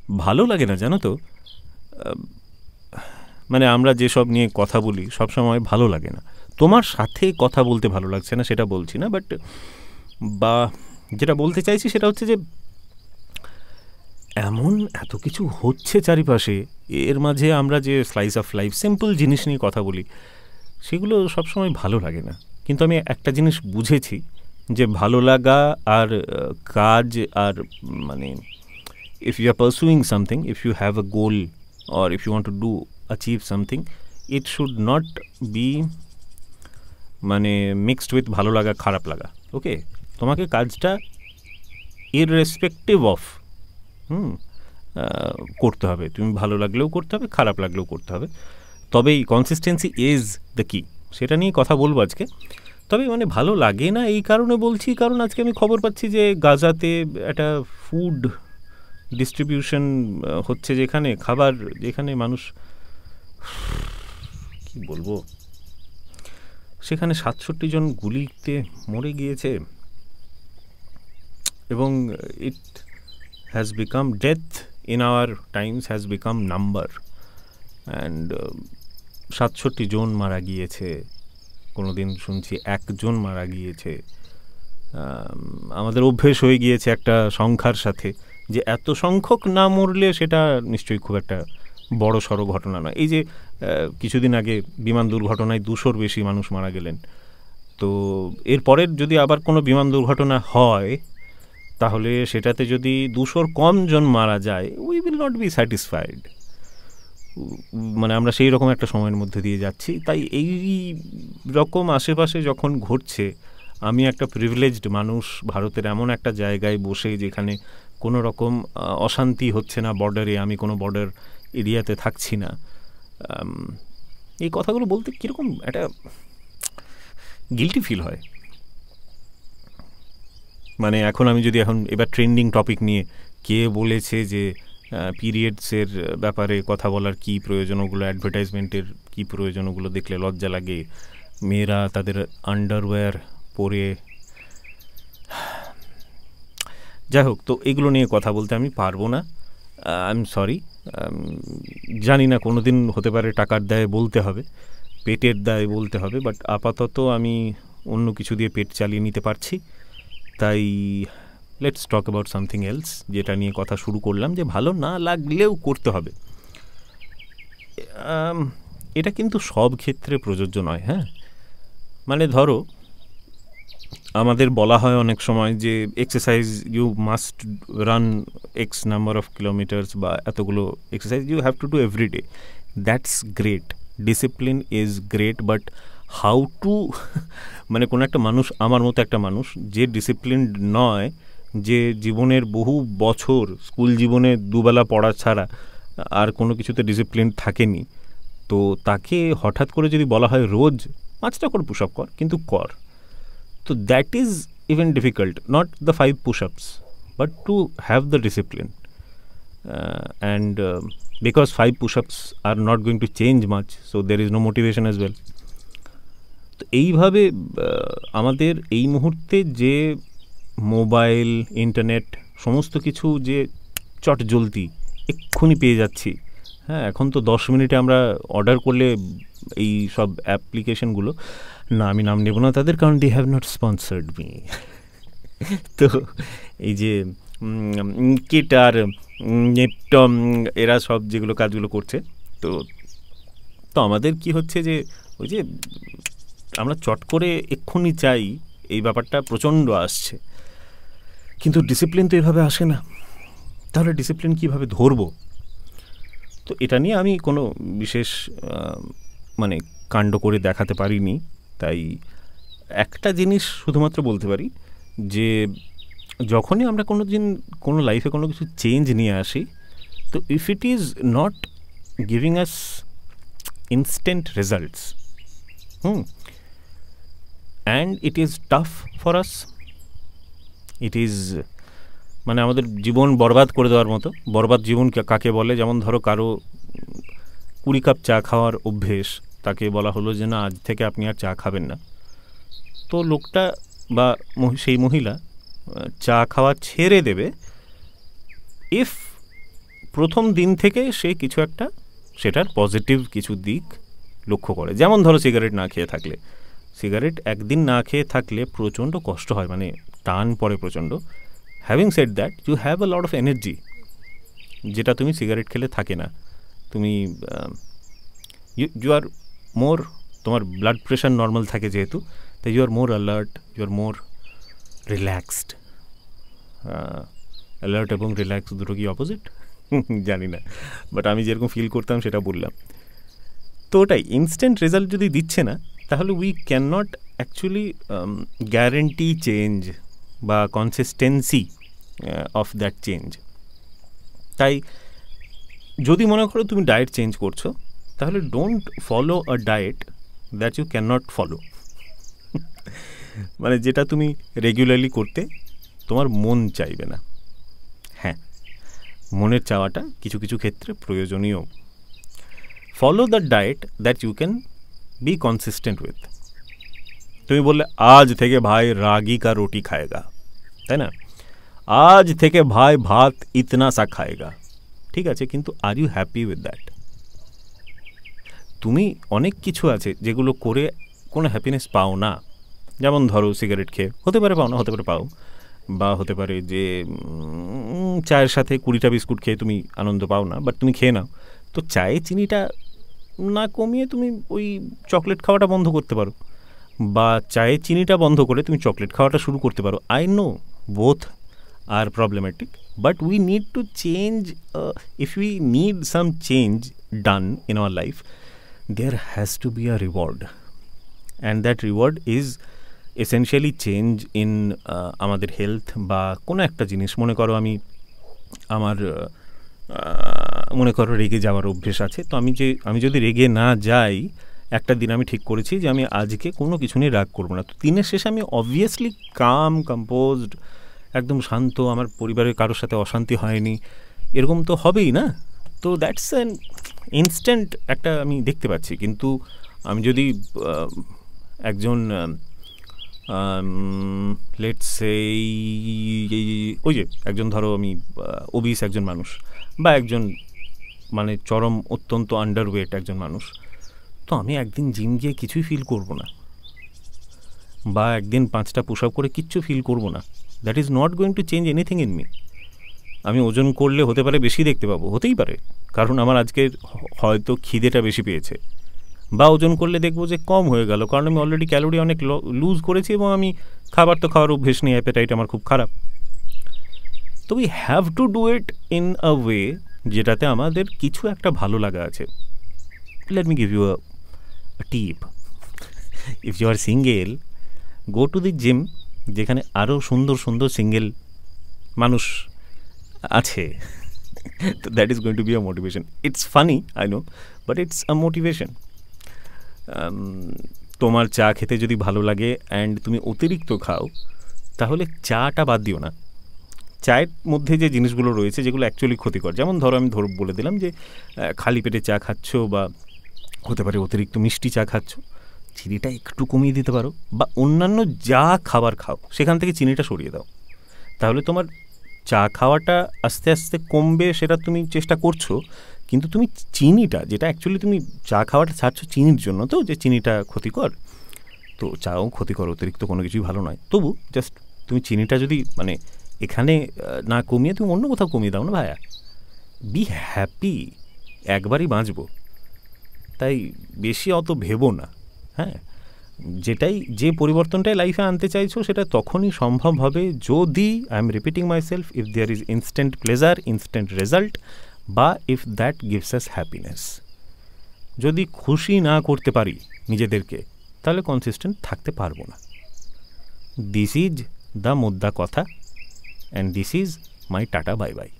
ভালো লাগে না জানো তো। মানে আমরা যেসব নিয়ে কথা বলি সব সময় ভালো লাগে না। তোমার সাথে কথা বলতে ভালো লাগছে না সেটা বলছি না, বাট বা যেটা বলতে চাইছি সেটা হচ্ছে যে এমন এত কিছু হচ্ছে চারিপাশে, এর মাঝে আমরা যে স্লাইস অফ লাইফ সিম্পল জিনিস নিয়ে কথা বলি সেগুলো সবসময় ভালো লাগে না। কিন্তু আমি একটা জিনিস বুঝেছি যে ভালো লাগা আর কাজ আর মানে if you are pursuing something, if you have a goal or if you want to do achieve something, it should not be মানে মিক্সড উইথ ভালো লাগা খারাপ লাগা। ওকে, তোমাকে কাজটা ইররেসপেক্টিভ অফ করতে হবে, তুমি ভালো লাগলেও করতে হবে, খারাপ লাগলেও করতে হবে, তবেই কনসিস্টেন্সি ইজ দ্য কি। সেটা নিয়ে কথা বলবো আজকে। তবে মানে ভালো লাগে না এই কারণে বলছি, কারণ আজকে আমি খবর পাচ্ছি যে গাজাতে একটা ফুড ডিস্ট্রিবিউশন হচ্ছে, যেখানে খাবার, যেখানে মানুষ কি বলবো, সেখানে 67 জন গুলিতে মরে গিয়েছে এবং it has become death in our Times has become number and 67 জন মারা গিয়েছে। কোনো দিন শুনছি একজন মারা গিয়েছে। আমাদের অভ্যেস হয়ে গিয়েছে একটা সংখ্যার সাথে, যে এত সংখ্যক না মরলে সেটা নিশ্চয়ই খুব একটা বড় সড়ো ঘটনা নয়। এই যে কিছুদিন আগে বিমান দুর্ঘটনায় 200-র বেশি মানুষ মারা গেলেন, তো এরপরের যদি আবার কোনো বিমান দুর্ঘটনা হয় তাহলে সেটাতে যদি 200-র কম জন মারা যায়, we will not be satisfied. মানে আমরা সেই রকম একটা সময়ের মধ্যে দিয়ে যাচ্ছি। তাই এই রকম আশেপাশে যখন ঘটছে, আমি একটা প্রিভিলেজড মানুষ, ভারতের এমন একটা জায়গায় বসে যেখানে কোনো রকম অশান্তি হচ্ছে না বর্ডারে, আমি কোনো বর্ডার এরিয়াতে থাকছি না, এই কথাগুলো বলতে কীরকম একটা গিল্টি ফিল হয়। মানে এখন আমি যদি এবার ট্রেন্ডিং টপিক নিয়ে কে বলেছে যে পিরিয়ডসের ব্যাপারে কথা বলার কী প্রয়োজন, ওগুলো অ্যাডভার্টাইজমেন্টের কী প্রয়োজন, ওগুলো দেখলে লজ্জা লাগে, মেয়েরা তাদের আন্ডারওয়্যার পরে, যাই হোক, তো এগুলো নিয়ে কথা বলতে আমি পারবো না। I am sorry. জানি না কোনো দিন হতে পারে টাকার দায়ে বলতে হবে, পেটের দায়ে বলতে হবে, বাট আপাতত আমি অন্য কিছু দিয়ে পেট চালিয়ে নিতে পারছি। তাই let's talk about something else, যেটা নিয়ে কথা শুরু করলাম যে ভালো না লাগলেও করতে হবে। এটা কিন্তু সব ক্ষেত্রে প্রযোজ্য নয়। হ্যাঁ, মানে ধরো আমাদের বলা হয় অনেক সময় যে exercise, you must run x number of kilometers বা এতগুলো exercise you have to do everyday. That's great, discipline is great, but how to মানে কোনো একটা মানুষ, আমার মতো একটা মানুষ যে ডিসিপ্লিনড নয়, যে জীবনের বহু বছর স্কুল জীবনে দুবেলা পড়া ছাড়া আর কোনো কিছুতে ডিসিপ্লিন থাকেনি, তো তাকে হঠাৎ করে যদি বলা হয় রোজ 5টা করে পুশ আপ কর, কিন্তু কর, তো that is even difficult, not the 5 push-ups but to have the discipline, and because 5 push-ups are not going to change much, so there is no motivation as well. তো এইভাবে আমাদের এই মুহূর্তে যে মোবাইল, ইন্টারনেট, সমস্ত কিছু যে চট জলদি এক্ষুনি পেয়ে যাচ্ছি। হ্যাঁ, এখন তো 10 মিনিটে আমরা অর্ডার করলে এই সব অ্যাপ্লিকেশনগুলো, না আমি নাম নেব না তাদের, কারণ they have not sponsored me. তো এই যে কিট আর নেপটম, এরা সব যেগুলো কাজগুলো করছে, তো তো আমাদের কি হচ্ছে যে ওই যে আমরা চট করে এক্ষুনি চাই, এই ব্যাপারটা প্রচণ্ড আসছে। কিন্তু ডিসিপ্লিন তো এভাবে আসে না। তাহলে ডিসিপ্লিন কীভাবে ধরবো? তো এটা নিয়ে আমি কোনো বিশেষ মানে কাণ্ড করে দেখাতে পারিনি। তাই একটা জিনিস শুধুমাত্র বলতে পারি যে যখনই আমরা কোনো লাইফে কোনো কিছু চেঞ্জ নিয়ে আসি, তো if it is not giving us instant results, and it is tough for us, it is মানে আমাদের জীবন বরবাদ করে দেওয়ার মতো। বরবাদ জীবন কাকে বলে? যেমন ধরো কারো 20 কাপ চা খাওয়ার অভ্যেস, তাকে বলা হলো যে না, আজ থেকে আপনি আর চা খাবেন না। তো লোকটা বা সেই মহিলা চা খাওয়া ছেড়ে দেবে ইফ প্রথম দিন থেকে সে কিছু একটা সেটার পজিটিভ কিছু দিক লক্ষ্য করে। যেমন ধরো সিগারেট না খেয়ে থাকলে, সিগারেট একদিন না খেয়ে থাকলে প্রচণ্ড কষ্ট হয়, মানে টান পড়ে প্রচণ্ড। Having said that, you have a lot of energy, যেটা তুমি সিগারেট খেলে থাকে না। তুমি ইউ আর মোর, তোমার ব্লাড প্রেশার নর্মাল থাকে যেহেতু, তাই you are more alert, you are more relaxed. Alert এবং রিল্যাক্স দুটো কি অপোজিট জানি না, বাট আমি যেরকম ফিল করতাম সেটা বললাম। তো ওটাই, ইনস্ট্যান্ট রেজাল্ট যদি দিচ্ছে না, তাহলে we can not actually guarantee change বা কনসিস্টেন্সি অফ দ্যাট চেঞ্জ। তাই যদি মনে করো তুমি ডায়েট চেঞ্জ করছো, তাহলে don't follow a diet that you can not follow. মানে যেটা তুমি রেগুলারলি করতে তোমার মন চাইবে না। হ্যাঁ, মনের চাওয়াটা কিছু কিছু ক্ষেত্রে প্রয়োজনীয়। Follow the diet that you can be consistent with. তুমি বললে আজ থেকে ভাই রাগি কা রুটি খায়েগা, তাই না? আজ থেকে ভাই ভাত ইতনা সা খায়েগা, ঠিক আছে, কিন্তু are you happy with that? তুমি অনেক কিছু আছে যেগুলো করে কোনো হ্যাপিনেস পাও না। যেমন ধরো সিগারেট খেয়ে, হতে পারে পাও না, হতে পারে পাও, বা হতে পারে যে চায়ের সাথে 20টা বিস্কুট খেয়ে তুমি আনন্দ পাও না, বাট তুমি খেয়ে নাও। তো চায়ে চিনিটা না কমিয়ে তুমি ওই চকলেট খাওয়াটা বন্ধ করতে পারো, বা চায়ে চিনিটা বন্ধ করে তুমি চকলেট খাওয়াটা শুরু করতে পারো। I know both are problematic, but we need to change. If we need some change done in our life, there has to be a reward, and that reward is essentially change in আমাদের health বা কোনো একটা জিনিস। মনে করো আমার মনে করো রেগে যাওয়ার অভ্যেস আছে, তো আমি যদি রেগে না যাই, একটা দিন আমি ঠিক করেছি যে আমি আজকে কোনো কিছু নিয়ে রাগ করবো না, তো দিনের শেষে আমি অবভিয়াসলি কাম, কম্পোজড, একদম শান্ত, আমার পরিবারের কারোর সাথে অশান্তি হয়নি, এরকম তো হবেই না। তো দ্যাটস অ্যান ইনস্ট্যান্ট একটা আমি দেখতে পাচ্ছি। কিন্তু আমি যদি একজন লেটস সেই ওই যে একজন ধরো আমি ওবিস একজন মানুষ, বা একজন মানে চরম অত্যন্ত আন্ডারওয়েট একজন মানুষ, তো আমি একদিন জিম গিয়ে কিছুই ফিল করব না, বা একদিন 5টা পুশ আপ করে কিচ্ছু ফিল করব না। That is not going to change anything in me. আমি ওজন করলে হতে পারে বেশি দেখতে পাবো, হতেই পারে, কারণ আমার আজকে হয়তো খিদেটা বেশি পেয়েছে, বা ওজন করলে দেখবো যে কম হয়ে গেল, কারণ আমি অলরেডি ক্যালোরি অনেক লুজ করেছি এবং আমি খাবার তো খাওয়ার অভ্যেস নেই, অ্যাপেটাইট আমার খুব খারাপ। তো we have to do it in a way যেটাতে আমাদের কিছু একটা ভালো লাগা আছে। Let me give you a tip. If you are single, go to the gym, যেখানে আরও সুন্দর সুন্দর সিঙ্গেল মানুষ আছে। তো that is going to be a motivation. It's funny, I know, but it's a motivation. তোমার চা খেতে যদি ভালো লাগে অ্যান্ড তুমি অতিরিক্ত খাও, তাহলে চাটা বাদ দিও না। চায়ের মধ্যে যে জিনিসগুলো রয়েছে যেগুলো অ্যাকচুয়ালি ক্ষতিকর, যেমন ধরো আমি বলে দিলাম যে খালি পেটে চা খাচ্ছ, বা হতে পারে অতিরিক্ত মিষ্টি চা খাচ্ছ, চিনিটা একটু কমিয়ে দিতে পারো, বা অন্যান্য যা খাবার খাও সেখান থেকে চিনিটা সরিয়ে দাও। তাহলে তোমার চা খাওয়াটা আস্তে আস্তে কমবে, সেটা তুমি চেষ্টা করছো, কিন্তু তুমি চিনিটা, যেটা অ্যাকচুয়ালি তুমি চা খাওয়াটা ছাড়ছো চিনির জন্য, তো যে চিনিটা ক্ষতিকর, তো চাও ক্ষতিকর, অতিরিক্ত কোনো কিছুই ভালো নয়, তবু জাস্ট তুমি চিনিটা যদি মানে এখানে না কমিয়ে তুমি অন্য কোথাও কমিয়ে দাও না ভাইয়া। বি হ্যাপি, একবারই বাঁচবো, তাই বেশি অত ভেবো না। হ্যাঁ, যে পরিবর্তনটাই লাইফে আনতে চাইছো সেটা তখনই সম্ভব হবে যদি, I am repeating myself, if there is instant pleasure, instant result, বা if that gives us happiness. যদি খুশি না করতে পারি নিজেদেরকে, তাহলে কনসিস্টেন্ট থাকতে পারবো না। দিস ইজ দ্য মুদ্রা কথা, and this is my tata bye bye.